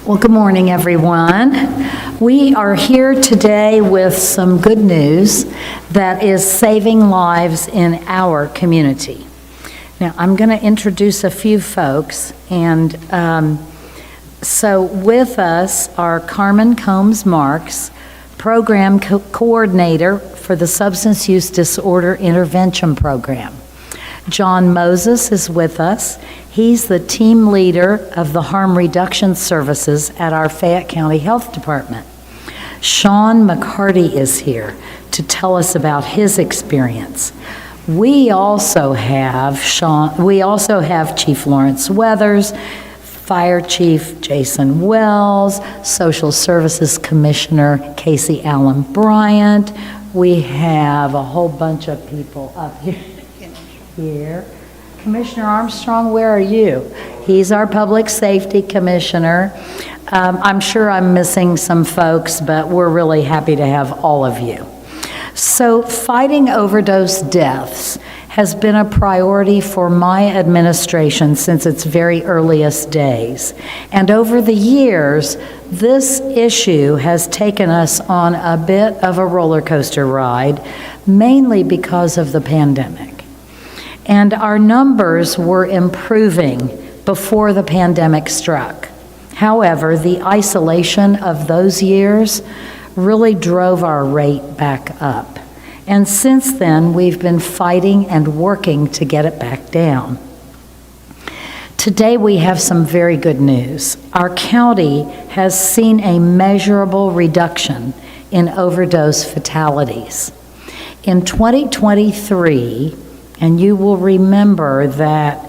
Well, good morning, everyone. We are here today with some good news that is saving lives in our community. Now, I'm going to introduce a few folks, and so with us are Carmen Combs Marks, Program Coordinator for the Substance Use Disorder Intervention Program. John Moses is with us. He's the team leader of the harm reduction services at our Fayette County Health Department. Sean McCarty is here to tell us about his experience. We also have Chief Lawrence Weathers, Fire Chief Jason Wells, Social Services Commissioner Casey Allen Bryant. We have a whole bunch of people up here. Commissioner Armstrong, where are you? He's our Public Safety Commissioner. I'm sure I'm missing some folks, but we're really happy to have all of you. So, fighting overdose deaths has been a priority for my administration since its very earliest days. And over the years, this issue has taken us on a bit of a roller coaster ride, mainly because of the pandemic. And our numbers were improving before the pandemic struck. However, the isolation of those years really drove our rate back up. And since then, we've been fighting and working to get it back down. Today, we have some very good news. Our county has seen a measurable reduction in overdose fatalities. In 2023, and you will remember that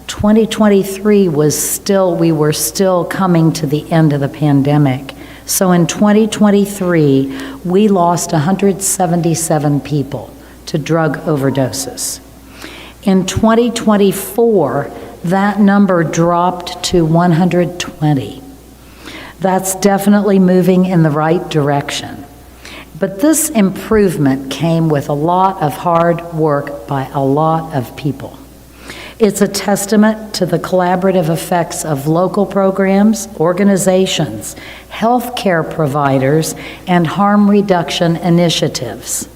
2023 we were still coming to the end of the pandemic. So in 2023, we lost 177 people to drug overdoses. In 2024, that number dropped to 120. That's definitely moving in the right direction. But this improvement came with a lot of hard work by a lot of people. It's a testament to the collaborative effects of local programs, organizations, healthcare providers, and harm reduction initiatives.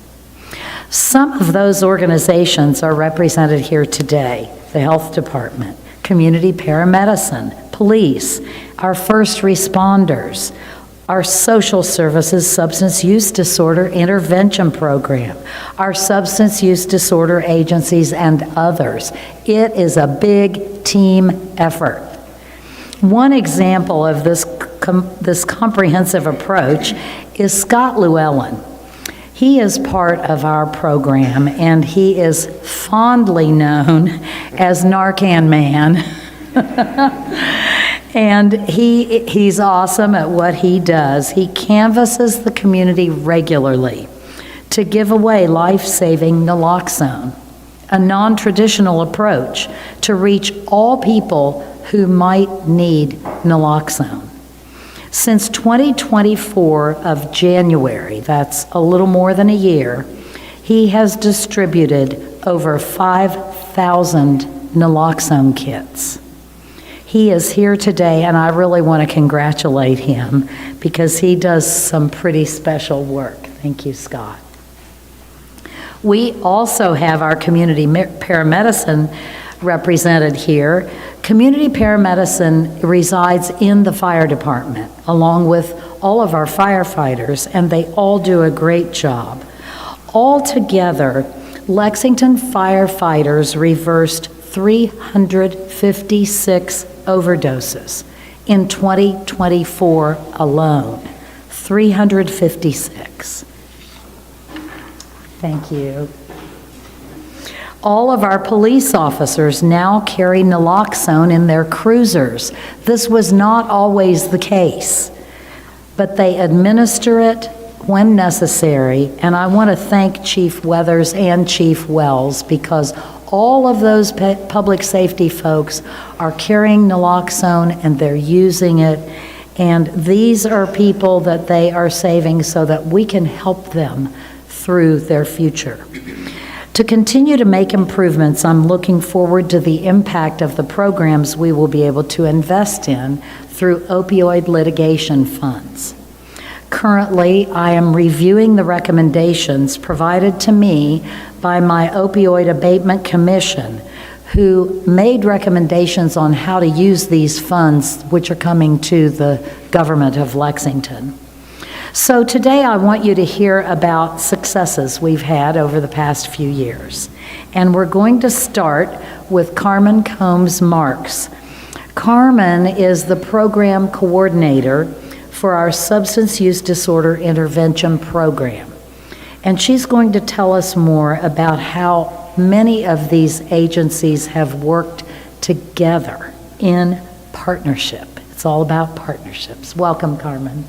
Some of those organizations are represented here today: the Health Department, Community Paramedicine, Police, our first responders, our Social Services Substance Use Disorder Intervention Program, our substance use disorder agencies, and others. It is a big team effort. One example of this comprehensive approach is Scott Llewellyn. He is part of our program, and he is fondly known as Narcan Man. And he's awesome at what he does. He canvasses the community regularly to give away life-saving naloxone, a non-traditional approach to reach all people who might need naloxone. Since 2024 of January, that's a little more than a year, he has distributed over 5,000 naloxone kits. He is here today, and I really want to congratulate him because he does some pretty special work. Thank you, Scott. We also have our community paramedicine represented here. Community paramedicine resides in the fire department, along with all of our firefighters, and they all do a great job. Altogether, Lexington firefighters reversed 356 overdoses in 2024 alone. 356. Thank you. All of our police officers now carry naloxone in their cruisers. This was not always the case, but they administer it when necessary, and I want to thank Chief Weathers and Chief Wells because all of those public safety folks are carrying naloxone and they're using it, and these are people that they are saving so that we can help them through their future. To continue to make improvements, I'm looking forward to the impact of the programs we will be able to invest in through opioid litigation funds. Currently, I am reviewing the recommendations provided to me by my Opioid Abatement Commission, who made recommendations on how to use these funds, which are coming to the government of Lexington. So today I want you to hear about successes we've had over the past few years. And we're going to start with Carmen Combs Marks. Carmen is the program coordinator for our Substance Use Disorder Intervention Program. And she's going to tell us more about how many of these agencies have worked together in partnership. It's all about partnerships. Welcome, Carmen.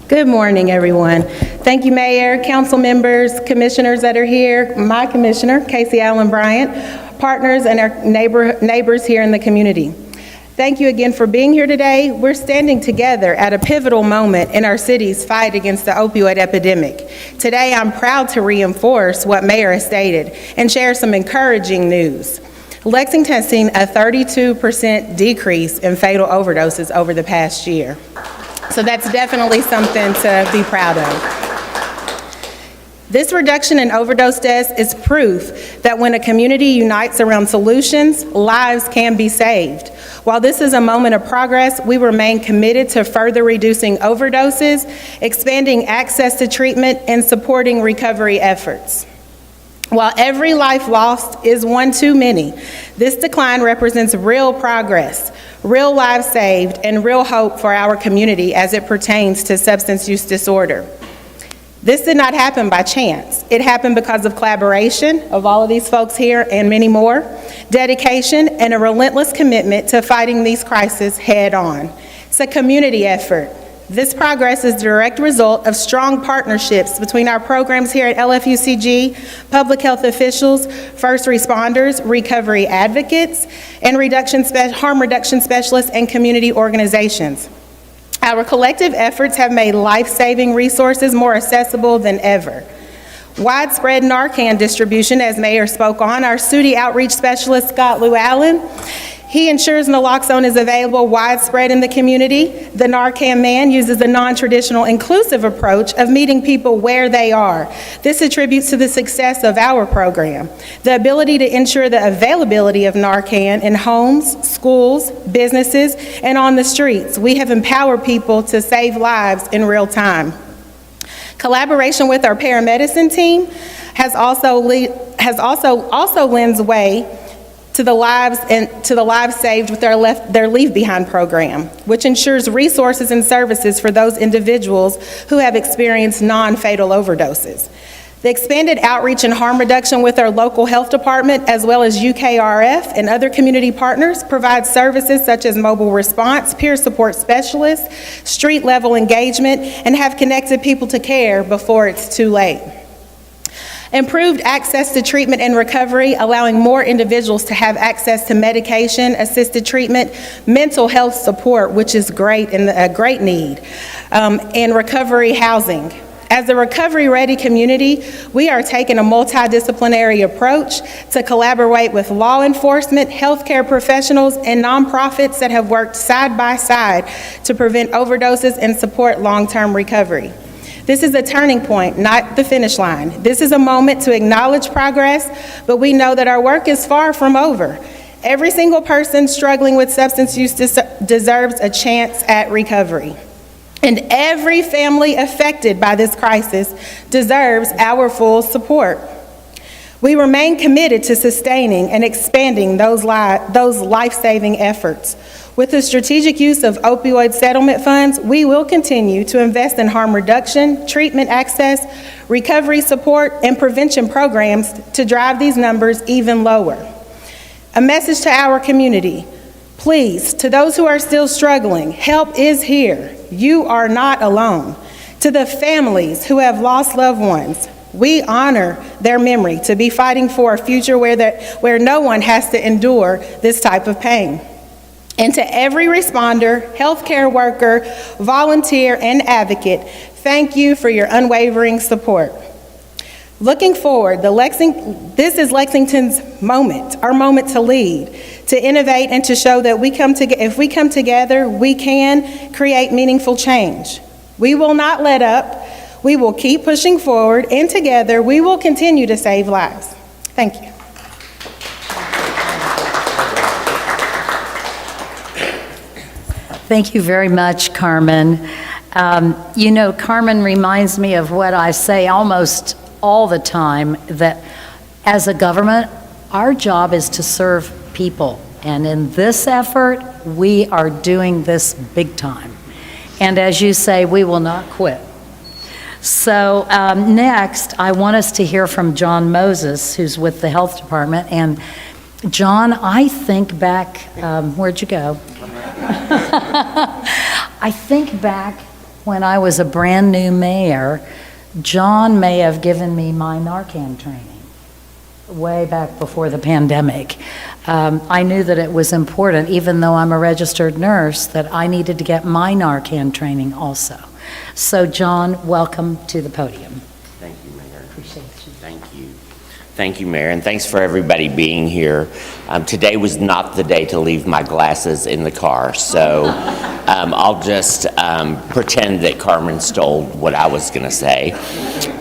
Good morning, everyone. Thank you, Mayor, council members, commissioners that are here, my commissioner, Casey Allen Bryant, partners, and our neighbors here in the community. Thank you again for being here today. We're standing together at a pivotal moment in our city's fight against the opioid epidemic. Today, I'm proud to reinforce what Mayor has stated and share some encouraging news. Lexington has seen a 32% decrease in fatal overdoses over the past year. So that's definitely something to be proud of. This reduction in overdose deaths is proof that when a community unites around solutions, lives can be saved. While this is a moment of progress, we remain committed to further reducing overdoses, expanding access to treatment, and supporting recovery efforts. While every life lost is one too many, this decline represents real progress, real lives saved, and real hope for our community as it pertains to substance use disorder. This did not happen by chance. It happened because of collaboration of all of these folks here and many more, dedication, and a relentless commitment to fighting these crises head on. It's a community effort. This progress is a direct result of strong partnerships between our programs here at LFUCG, public health officials, first responders, recovery advocates, and harm reduction specialists and community organizations. Our collective efforts have made life-saving resources more accessible than ever. Widespread Narcan distribution, as Mayor spoke on, our SUDI outreach specialist, Scott Llewellyn, he ensures naloxone is available widespread in the community. The Narcan Man uses a non-traditional inclusive approach of meeting people where they are. This attributes to the success of our program. The ability to ensure the availability of Narcan in homes, schools, businesses, and on the streets. We have empowered people to save lives in real time. Collaboration with our paramedicine team has also lends way to the lives saved with their Leave Behind program, which ensures resources and services for those individuals who have experienced non-fatal overdoses. The expanded outreach and harm reduction with our local health department, as well as UKRF and other community partners, provides services such as mobile response, peer support specialists, street-level engagement, and have connected people to care before it's too late. Improved access to treatment and recovery, allowing more individuals to have access to medication, assisted treatment, mental health support, which is great and a great need, and recovery housing. As a recovery-ready community, we are taking a multidisciplinary approach to collaborate with law enforcement, healthcare professionals, and nonprofits that have worked side by side to prevent overdoses and support long-term recovery. This is a turning point, not the finish line. This is a moment to acknowledge progress, but we know that our work is far from over. Every single person struggling with substance use deserves a chance at recovery. And every family affected by this crisis deserves our full support. We remain committed to sustaining and expanding those life-saving efforts. With the strategic use of opioid settlement funds, we will continue to invest in harm reduction, treatment access, recovery support, and prevention programs to drive these numbers even lower. A message to our community. Please, to those who are still struggling, help is here. You are not alone. To the families who have lost loved ones, we honor their memory to be fighting for a future where no one has to endure this type of pain. And to every responder, healthcare worker, volunteer, and advocate, thank you for your unwavering support. Looking forward, this is Lexington's moment, our moment to lead, to innovate and to show that if we come together, we can create meaningful change. We will not let up. We will keep pushing forward, and together we will continue to save lives. Thank you. Thank you very much, Carmen. Carmen reminds me of what I say almost all the time, that as a government, our job is to serve people. And in this effort, we are doing this big time. And as you say, we will not quit. So next, I want us to hear from John Moses, who's with the Health Department. And John, I think back, where'd you go? I think back when I was a brand new mayor, John may have given me my Narcan training way back before the pandemic. I knew that it was important, even though I'm a registered nurse, that I needed to get my Narcan training also. So John, welcome to the podium. Thank you, Mayor. Appreciate you. Thank you. Thank you, Mayor, and thanks for everybody being here. Today was not the day to leave my glasses in the car, so I'll just pretend that Carmen stole what I was going to say.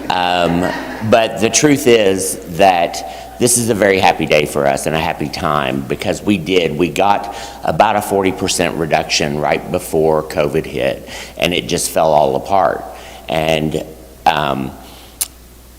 But the truth is that this is a very happy day for us and a happy time, because we got about a 40% reduction right before COVID hit, and it just fell all apart. And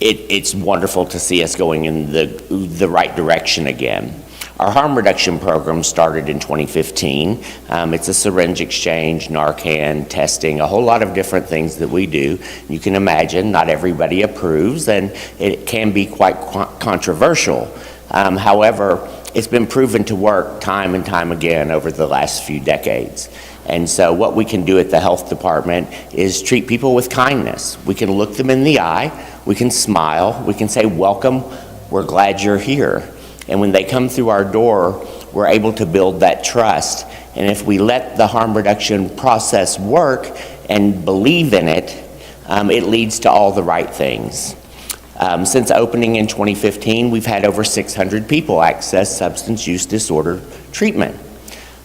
it's wonderful to see us going in the right direction again. Our harm reduction program started in 2015. It's a syringe exchange, Narcan, testing, a whole lot of different things that we do. You can imagine not everybody approves, and it can be quite controversial. However, it's been proven to work time and time again over the last few decades. And so what we can do at the health department is treat people with kindness. We can look them in the eye, we can smile, we can say, welcome, we're glad you're here. And when they come through our door, we're able to build that trust. And if we let the harm reduction process work and believe in it, it leads to all the right things. Since opening in 2015, we've had over 600 people access substance use disorder treatment.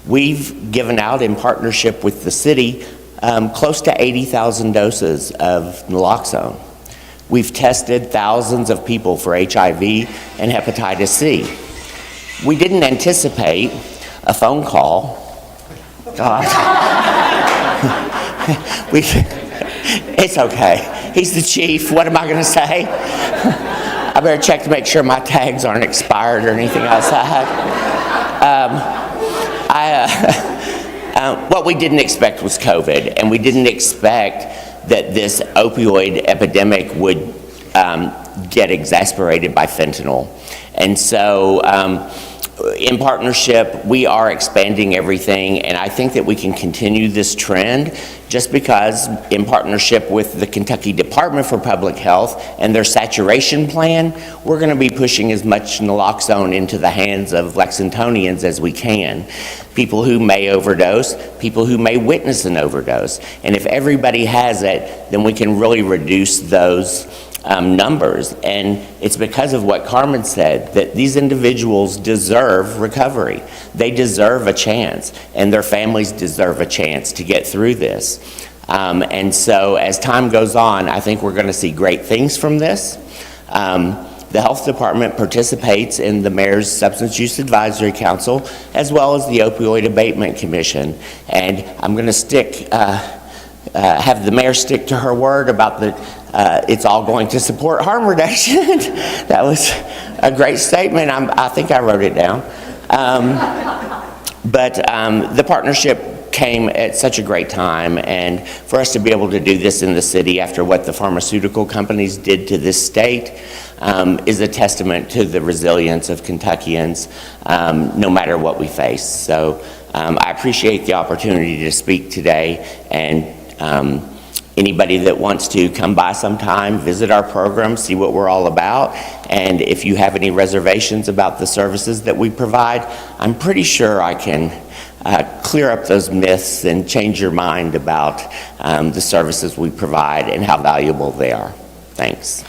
We've given out, in partnership with the city, close to 80,000 doses of naloxone. We've tested thousands of people for HIV and hepatitis C. We didn't anticipate a phone call. God. It's okay. He's the chief. What am I going to say? I better check to make sure my tags aren't expired or anything else I have. What we didn't expect was COVID, and we didn't expect that this opioid epidemic would get exacerbated by fentanyl. And so in partnership, we are expanding everything, and I think that we can continue this trend just because, in partnership with the Kentucky Department for Public Health and their saturation plan, we're going to be pushing as much naloxone into the hands of Lexingtonians as we can. People who may overdose, people who may witness an overdose. And if everybody has it, then we can really reduce those numbers. And it's because of what Carmen said, that these individuals deserve recovery. They deserve a chance, and their families deserve a chance to get through this. And so as time goes on, I think we're going to see great things from this. The health department participates in the Mayor's Substance Use Advisory Council, as well as the Opioid Abatement Commission. And I'm going to have the mayor stick to her word about it's all going to support harm reduction. That was a great statement. I think I wrote it down. But the partnership came at such a great time, and for us to be able to do this in the city after what the pharmaceutical companies did to this state is a testament to the resilience of Kentuckians, no matter what we face. So I appreciate the opportunity to speak today, and anybody that wants to come by sometime, visit our program, see what we're all about, and if you have any reservations about the services that we provide, I'm pretty sure I can clear up those myths and change your mind about the services we provide and how valuable they are. Thanks.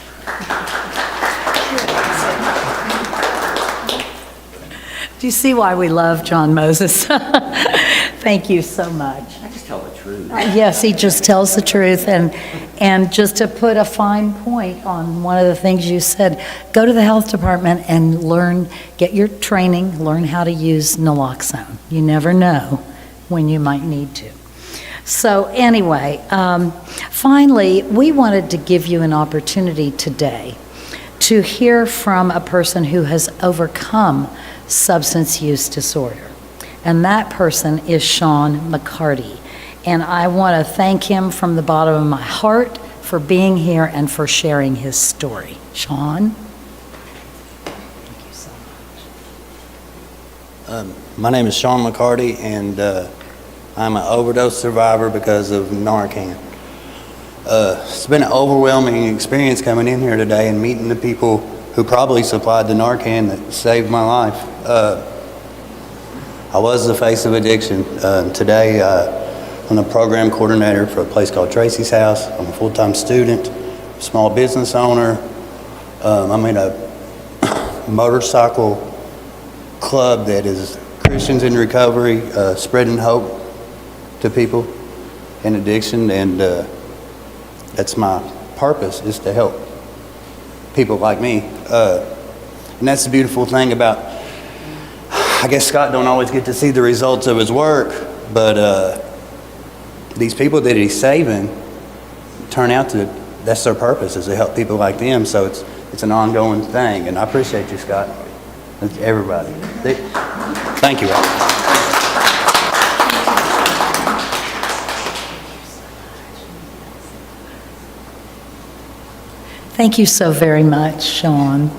Do you see why we love John Moses? Thank you so much. I just tell the truth. Yes, he just tells the truth, and just to put a fine point on one of the things you said, go to the health department and learn, get your training, learn how to use naloxone. You never know when you might need to. So anyway, finally, we wanted to give you an opportunity today to hear from a person who has overcome substance use disorder. And that person is Sean McCarty. And I want to thank him from the bottom of my heart for being here and for sharing his story. Sean? Thank you so much. My name is Sean McCarty, and I'm an overdose survivor because of Narcan. It's been an overwhelming experience coming in here today and meeting the people who probably supplied the Narcan that saved my life. I was the face of addiction. Today, I'm the program coordinator for a place called Tracy's House. I'm a full-time student, small business owner. I'm in a motorcycle club that is Christians in recovery, spreading hope to people in addiction, and that's my purpose, is to help people like me. And that's the beautiful thing about, I guess Scott don't always get to see the results of his work, but these people that he's saving turn out to, that's their purpose, is to help people like them. So it's an ongoing thing, and I appreciate you, Scott. Everybody. Thank you. Thank you so very much, Sean.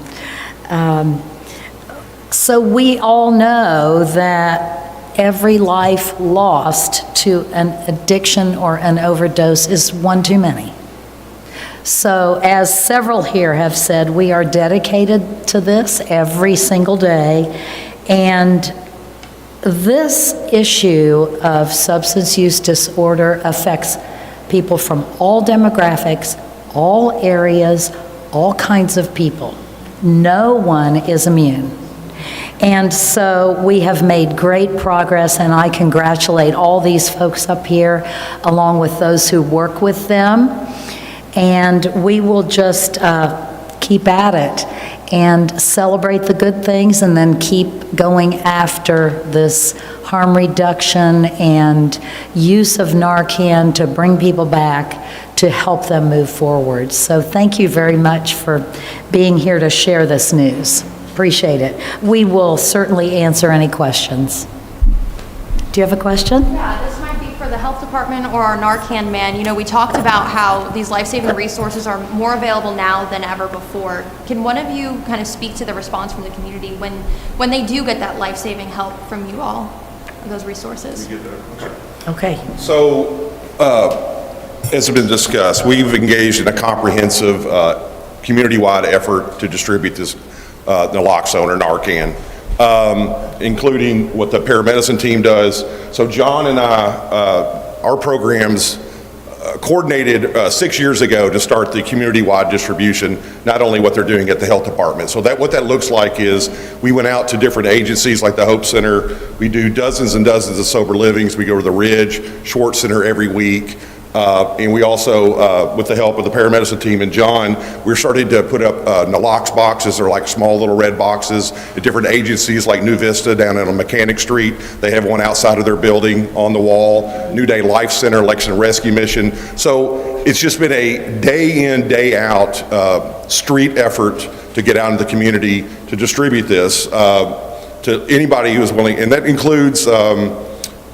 So we all know that every life lost to an addiction or an overdose is one too many. So as several here have said, we are dedicated to this every single day. And this issue of substance use disorder affects people from all demographics, all areas, all kinds of people. No one is immune. And so we have made great progress, and I congratulate all these folks up here, along with those who work with them. And we will just keep at it and celebrate the good things, and then keep going after this harm reduction and use of Narcan to bring people back, to help them move forward. So thank you very much for being here to share this news. Appreciate it. We will certainly answer any questions. Do you have a question? Yeah, this might be for the health department or our Narcan man. You know, we talked about how these life-saving resources are more available now than ever before. Can one of you kind of speak to the response from the community when they do get that life-saving help from you all, those resources? Okay. So, as has been discussed, we've engaged in a comprehensive community-wide effort to distribute this naloxone or Narcan, including what the paramedicine team does. So John and I, our programs coordinated 6 years ago to start the community-wide distribution, not only what they're doing at the health department. So what that looks like is we went out to different agencies like the Hope Center. We do dozens and dozens of sober livings. We go to the Ridge, Schwartz Center every week. And we also, with the help of the paramedicine team and John, we're starting to put up nalox boxes. They're like small little red boxes at different agencies like New Vista down on Mechanic Street. They have one outside of their building on the wall. New Day Life Center, Lexington Rescue Mission. So it's just been a day in, day out street effort to get out into the community to distribute this to anybody who is willing. And that includes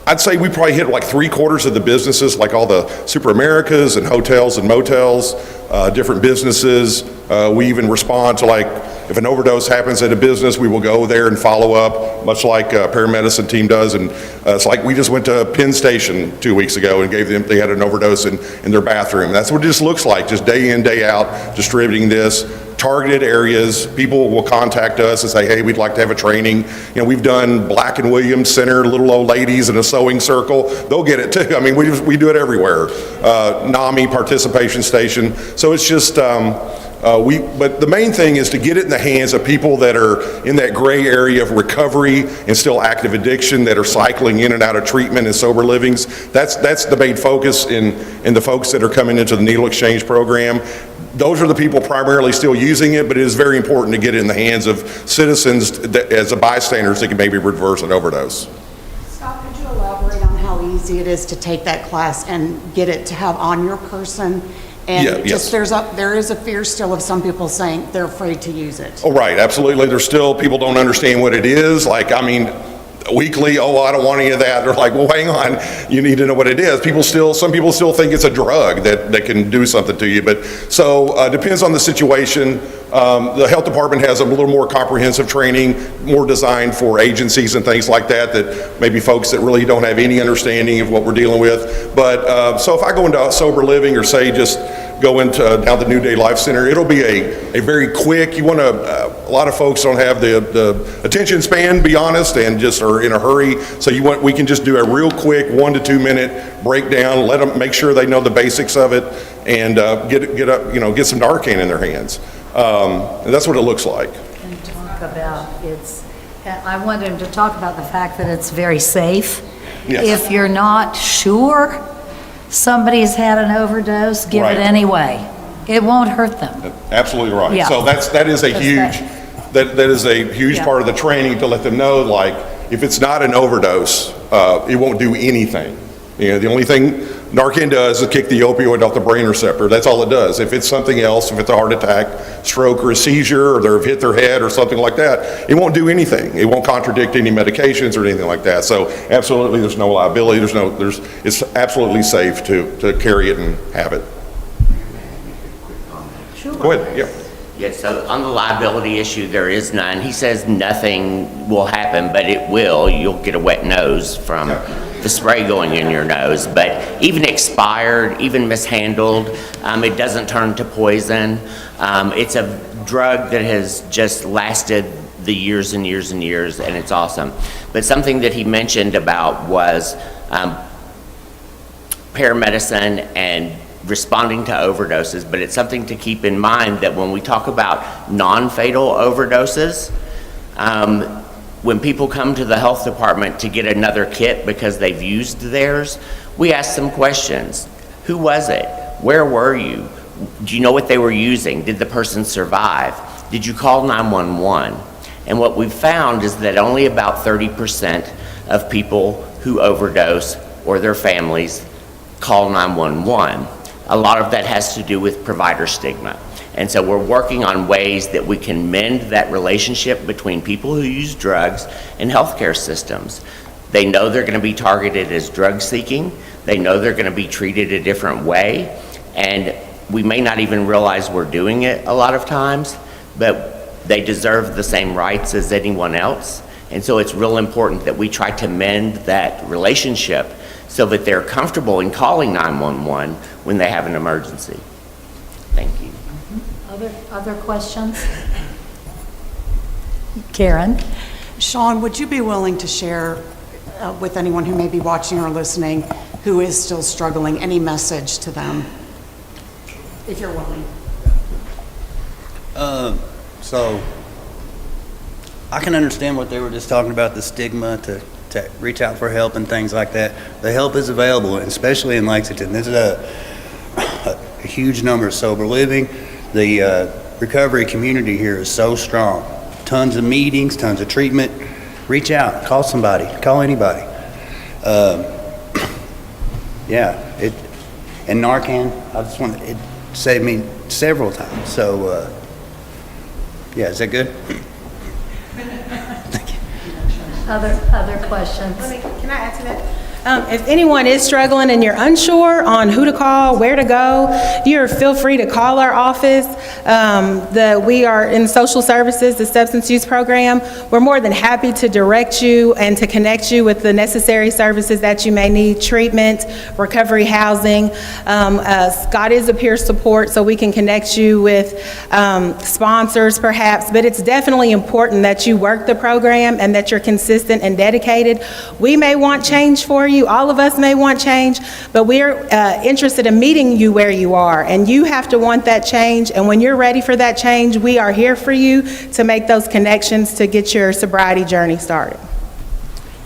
I'd say we probably hit like 3/4 of the businesses, like all the Super Americas and hotels and motels, different businesses. We even respond to, like, if an overdose happens at a business, we will go there and follow up, much like a paramedicine team does. And it's like we just went to Penn Station 2 weeks ago and gave them, they had an overdose in their bathroom. That's what it just looks like, just day in, day out, distributing this. Targeted areas, people will contact us and say, hey, we'd like to have a training. You know, we've done Black and Williams Center, little old ladies in a sewing circle. They'll get it too. I mean, we do it everywhere. NAMI participation station. So it's just, But the main thing is to get it in the hands of people that are in that gray area of recovery and still active addiction, that are cycling in and out of treatment and sober livings. That's the main focus in the folks that are coming into the needle exchange program. Those are the people primarily still using it, but it is very important to get it in the hands of citizens as a bystanders that can maybe reverse an overdose. Scott, could you elaborate on how easy it is to take that class and get it to have on your person? And Yeah, yes. there is a fear still of some people saying they're afraid to use it. Oh, right, absolutely. There's still, people don't understand what it is. Like, I mean, weekly, oh, I don't want any of that. They're like, well, hang on, you need to know what it is. Some people still think it's a drug that can do something to you. But so depends on the situation. The health department has a little more comprehensive training, more designed for agencies and things like that maybe folks that really don't have any understanding of what we're dealing with. But so if I go into sober living, or say just go into down the New Day Life Center, it'll be a very quick, a lot of folks don't have the attention span, be honest, and just are in a hurry. So we can just do a real quick 1 to 2 minute breakdown, let them make sure they know the basics of it, and get some Narcan in their hands. And that's what it looks like. And talk about I want him to talk about the fact that it's very safe. Yes. If you're not sure somebody's had an overdose, give Right. it anyway. It won't hurt them. Absolutely right. Yeah. So that is a huge, that is a huge Yeah. part of the training, to let them know, like, if it's not an overdose, it won't do anything. The only thing Narcan does is kick the opioid off the brain receptor. That's all it does. If it's something else, if it's a heart attack, stroke, or a seizure, or they've hit their head or something like that, it won't do anything. It won't contradict any medications or anything like that. So absolutely, there's no liability. It's absolutely safe to carry it and have it. Sure. Go ahead, yeah. Yes, so on the liability issue, there is none. He says nothing will happen, but it will. You'll get a wet nose from the spray going in your nose. But even expired, even mishandled, it doesn't turn to poison. It's a drug that has just lasted the years and years and years, and it's awesome. But something that he mentioned about was paramedicine and responding to overdoses, but it's something to keep in mind that when we talk about non-fatal overdoses, when people come to the health department to get another kit because they've used theirs, we ask them questions. Who was it? Where were you? Do you know what they were using? Did the person survive? Did you call 911? And what we've found is that only about 30% of people who overdose or their families call 911. A lot of that has to do with provider stigma. And so we're working on ways that we can mend that relationship between people who use drugs and healthcare systems. They know they're going to be targeted as drug seeking. They know they're going to be treated a different way. And we may not even realize we're doing it a lot of times, but they deserve the same rights as anyone else. And so it's real important that we try to mend that relationship so that they're comfortable in calling 911 when they have an emergency. Thank you. Other questions? Karen? Sean, would you be willing to share with anyone who may be watching or listening who is still struggling, any message to them, if you're willing? So I can understand what they were just talking about, the stigma to reach out for help and things like that. The help is available, especially in Lexington. This is a huge number of sober living. The recovery community here is so strong. Tons of meetings, tons of treatment. Reach out, call somebody, call anybody. And Narcan, it saved me several times. So, is that good? Other questions? Can I add to that? If anyone is struggling and you're unsure on who to call, where to go, feel free to call our office. We are in social services, the substance use program. We're more than happy to direct you and to connect you with the necessary services that you may need: treatment, recovery, housing. Scott is a peer support, so we can connect you with sponsors perhaps, but it's definitely important that you work the program and that you're consistent and dedicated. We may want change for you, you. All of us may want change, but we're interested in meeting you where you are, and you have to want that change, and when you're ready for that change, we are here for you to make those connections to get your sobriety journey started.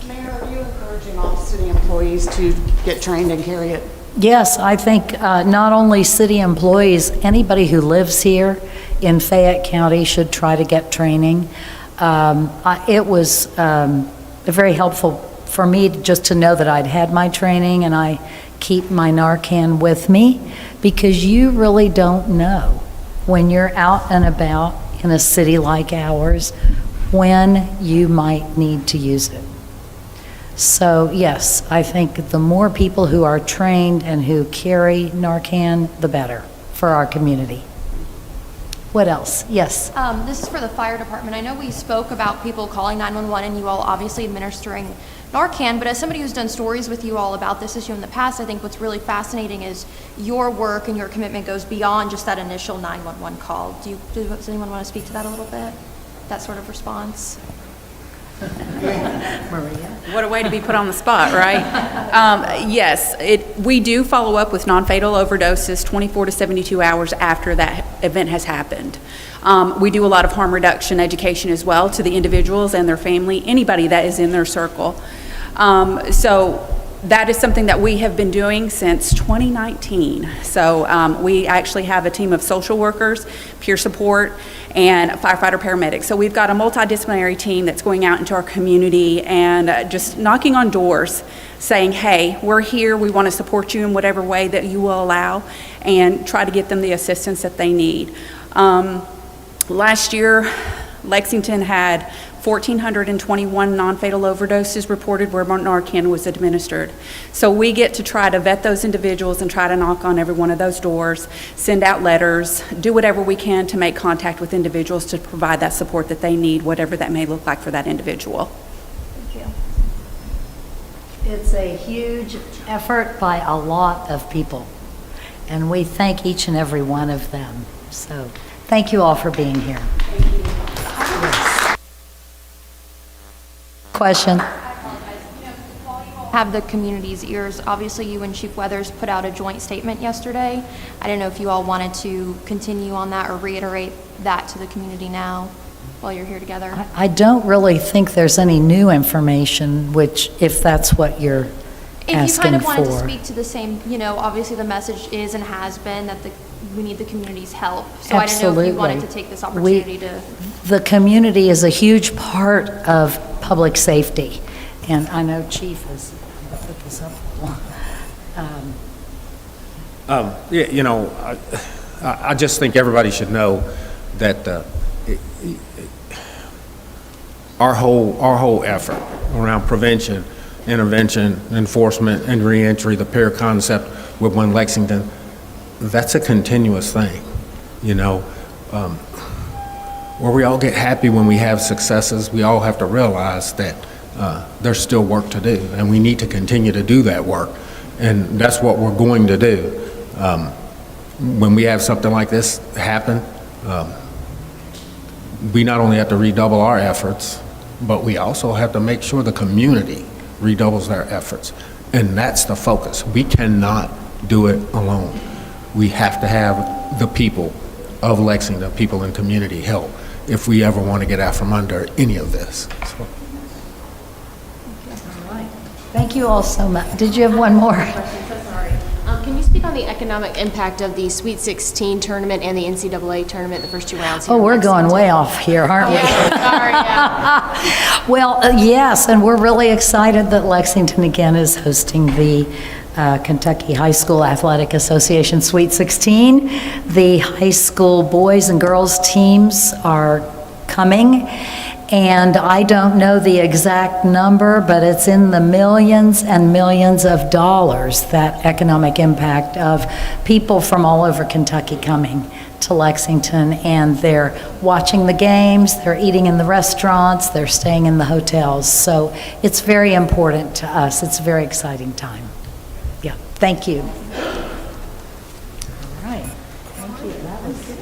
Mayor, are you encouraging all city employees to get trained and carry it? Yes, I think not only city employees, anybody who lives here in Fayette County should try to get training. It was very helpful for me just to know that I'd had my training, and I keep my Narcan with me, because you really don't know when you're out and about in a city like ours when you might need to use it. So yes, I think the more people who are trained and who carry Narcan, the better for our community. What else? Yes. This is for the fire department. I know we spoke about people calling 911 and you all obviously administering Narcan, but as somebody who's done stories with you all about this issue in the past, I think what's really fascinating is your work and your commitment goes beyond just that initial 911 call. Does anyone want to speak to that a little bit? That sort of response? What a way to be put on the spot, right? Yes, we do follow up with non-fatal overdoses 24 to 72 hours after that event has happened. We do a lot of harm reduction education as well to the individuals and their family, anybody that is in their circle. So that is something that we have been doing since 2019. So we actually have a team of social workers, peer support, and firefighter paramedics. So we've got a multidisciplinary team that's going out into our community and just knocking on doors saying, hey, we're here, we want to support you in whatever way that you will allow, and try to get them the assistance that they need. Last year, Lexington had 1,421 non-fatal overdoses reported where Narcan was administered. So we get to try to vet those individuals and try to knock on every one of those doors, send out letters, do whatever we can to make contact with individuals to provide that support that they need, whatever that may look like for that individual. Thank you. It's a huge effort by a lot of people, and we thank each and every one of them. So thank you all for being here. Question? Have the community's ears. Obviously, you and Chief Weathers put out a joint statement yesterday. I don't know if you all wanted to continue on that or reiterate that to the community now while you're here together. I don't really think there's any new information, which, if that's what you're If you asking kind of wanted to for. speak to the same, obviously the message is and has been that we need the community's help. So I don't know if you wanted to take this opportunity to. The community is a huge part of public safety, and I know Chief has put this up. I just think everybody should know that our whole effort around prevention, intervention, enforcement, and reentry, the pair concept with One Lexington, that's a continuous thing, where we all get happy when we have successes. We all have to realize that there's still work to do, and we need to continue to do that work, and that's what we're going to do. When we have something like this happen, we not only have to redouble our efforts, but we also have to make sure the community redoubles their efforts, and that's the focus. We cannot do it alone. We have to have the people of Lexington, people in community help, if we ever want to get out from under any of this. So. Thank you all so much. Did you have one more? Can you speak on the economic impact of the Sweet 16 tournament and the NCAA tournament, the first two rounds? Oh, we're going way off here, aren't we? Sorry, yeah. Well, yes, and we're really excited that Lexington again is hosting the Kentucky High School Athletic Association Sweet 16. The high school boys and girls teams are coming, and I don't know the exact number, but it's in the millions and millions of dollars, that economic impact of people from all over Kentucky coming to Lexington, and they're watching the games, they're eating in the restaurants, they're staying in the hotels. So it's very important to us. It's a very exciting time. Yeah, thank you. All right, thank you. That was good.